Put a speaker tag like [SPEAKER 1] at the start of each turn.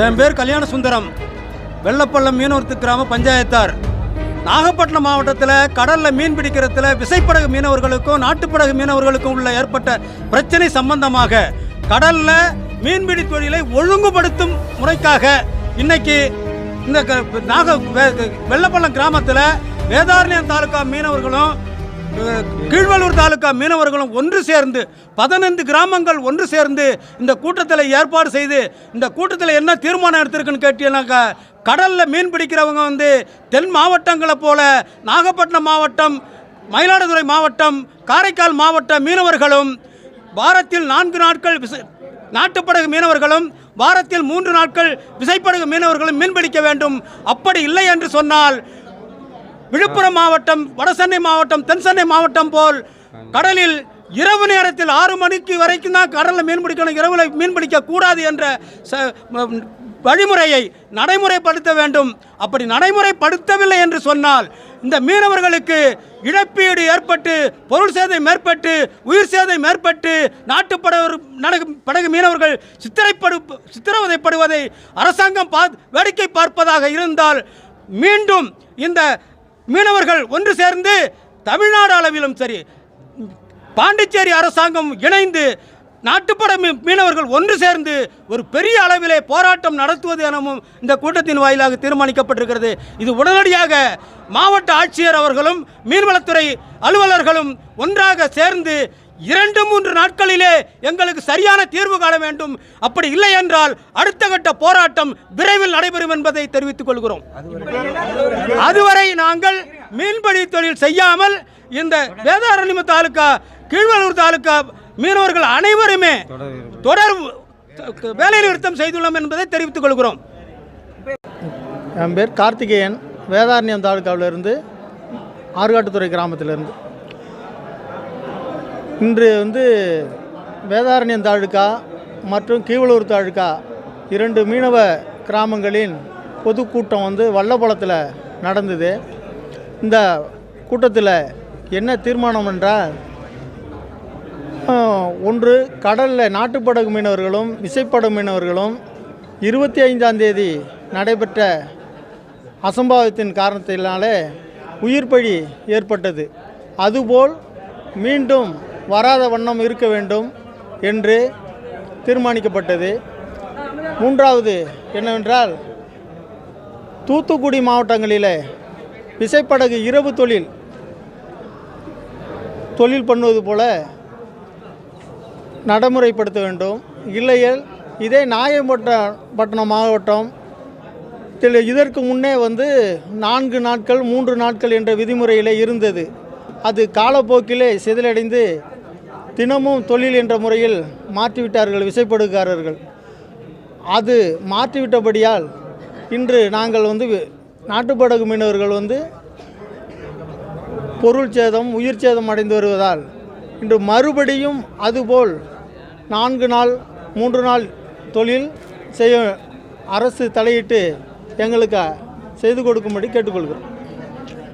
[SPEAKER 1] என் பேர் கல்யாண சுந்தரம், வெள்ளப்பள்ளம் மீனவர்த்து கிராம பஞ்சாயத்தார். நாகப்பட்டினம் மாவட்டத்தில் கடலில் மீன் பிடிக்கிறதுல விசைப்படகு மீனவர்களுக்கும் நாட்டுப்படகு மீனவர்களுக்கும் உள்ள ஏற்பட்ட பிரச்சனை சம்பந்தமாக கடலில் மீன்பிடி தொழிலை ஒழுங்குபடுத்தும் முறைக்காக இன்னைக்கு இந்த வெள்ளப்பள்ளம் கிராமத்தில் வேதாரண்யம் தாலுகா மீனவர்களும் கீழ்வலூர் தாலுகா மீனவர்களும் ஒன்று சேர்ந்து 15 கிராமங்கள் ஒன்று சேர்ந்து இந்த கூட்டத்தில் ஏற்பாடு செய்து இந்த கூட்டத்தில் என்ன தீர்மானம் எடுத்திருக்குன்னு கேட்டீங்கன்னாக்கா, கடலில் மீன் பிடிக்கிறவங்க தென் மாவட்டங்களை போல நாகப்பட்டினம் மாவட்டம், மயிலாடுதுறை மாவட்டம், காரைக்கால் மாவட்ட மீனவர்களும் வாரத்தில் 4 நாட்கள் நாட்டுப்படகு மீனவர்களும் வாரத்தில் 3 நாட்கள் விசைப்படகு மீனவர்களும் மீன்பிடிக்க வேண்டும். அப்படி இல்லை என்று சொன்னால் விழுப்புரம் மாவட்டம், வடசென்னை மாவட்டம், தென்சென்னை மாவட்டம் போல் கடலில் இரவு நேரத்தில் 6 மணிக்கு வரைக்கும் தான் கடலில் மீன் பிடிக்கணும், இரவில் மீன் பிடிக்க கூடாது என்ற வழிமுறையை நடைமுறைப்படுத்த வேண்டும். அப்படி நடைமுறைப்படுத்தவில்லை என்று சொன்னால் இந்த மீனவர்களுக்கு இழப்பீடு ஏற்பட்டு, பொருள் சேதம் ஏற்பட்டு, உயிர் சேதம் ஏற்பட்டு, நாட்டுப்படகு மீனவர்கள் சித்திரவதைப்படுவதை அரசாங்கம் வேடிக்கை பார்ப்பதாக இருந்தால் மீண்டும் இந்த மீனவர்கள் ஒன்று சேர்ந்து தமிழ்நாடு அளவிலும் சரி, பாண்டிச்சேரி அரசாங்கம் இணைந்து நாட்டுப்படகு மீனவர்கள் ஒன்று சேர்ந்து ஒரு பெரிய அளவிலே போராட்டம் நடத்துவது எனவும் இந்த கூட்டத்தின் வாயிலாக தீர்மானிக்கப்பட்டிருக்கிறது. இது உடனடியாக மாவட்ட ஆட்சியர் அவர்களும் மீன்வளத்துறை அலுவலர்களும் ஒன்றாக சேர்ந்து 2-3 நாட்களிலே எங்களுக்கு சரியான தீர்வு காண வேண்டும். அப்படி இல்லை என்றால் அடுத்த கட்ட போராட்டம் விரைவில் நடைபெறும் என்பதை தெரிவித்துக் கொள்கிறோம். அதுவரை நாங்கள் மீன்பிடி தொழில் செய்யாமல் இந்த வேதாரண்யம் தாலுகா, கீழ்வலூர் தாலுகா மீனவர்கள் அனைவருமே தொடர் வேலை நிறுத்தம் செய்துள்ளோம் என்பதை தெரிவித்துக் கொள்கிறோம்.
[SPEAKER 2] என் பேர் கார்த்திகேயன், வேதாரண்யம் தாலுகாவிலிருந்து, ஆறுகாட்டுத்துறை கிராமத்திலிருந்து. இன்று வேதாரண்யம் தாலுகா மற்றும் கீவளூர் தாலுகா 2 மீனவ கிராமங்களின் பொதுக்கூட்டம் வல்லப்பள்ளத்தில் நடந்தது. இந்த கூட்டத்தில் என்ன தீர்மானம் என்றால், ஒன்று, கடலில் நாட்டுப்படகு மீனவர்களும் விசைப்படகு மீனவர்களும் 25ஆம் தேதி நடைபெற்ற அசம்பாவிதத்தின் காரணத்தினாலே உயிர் பலி ஏற்பட்டது. அதுபோல் மீண்டும் வராத வண்ணம் இருக்க வேண்டும் என்று தீர்மானிக்கப்பட்டது. 3வது என்னவென்றால், தூத்துக்குடி மாவட்டங்களில் விசைப்படகு இரவு தொழில் பண்ணுவது போல நடைமுறைப்படுத்த வேண்டும். இல்லையேல் இதே நாகப்பட்டினம் மாவட்டம் இதற்கு முன்னே 4 நாட்கள் 3 நாட்கள் என்ற விதிமுறையில் இருந்தது. அது காலப்போக்கிலே சிதலடைந்து தினமும் தொழில் என்ற முறையில் மாற்றிவிட்டார்கள் விசைப்படுகாரர்கள். அது மாற்றிவிட்டபடியால் இன்று நாங்கள் நாட்டுப்படகு மீனவர்கள் பொருள் சேதம், உயிர் சேதம் அடைந்து வருவதால் இன்று மறுபடியும் அதுபோல் 4 நாள் 3 நாள் தொழில் செய்ய அரசு தலையிட்டு எங்களுக்கு செய்து கொடுக்கும்படி கேட்டுக்கொள்கிறோம்.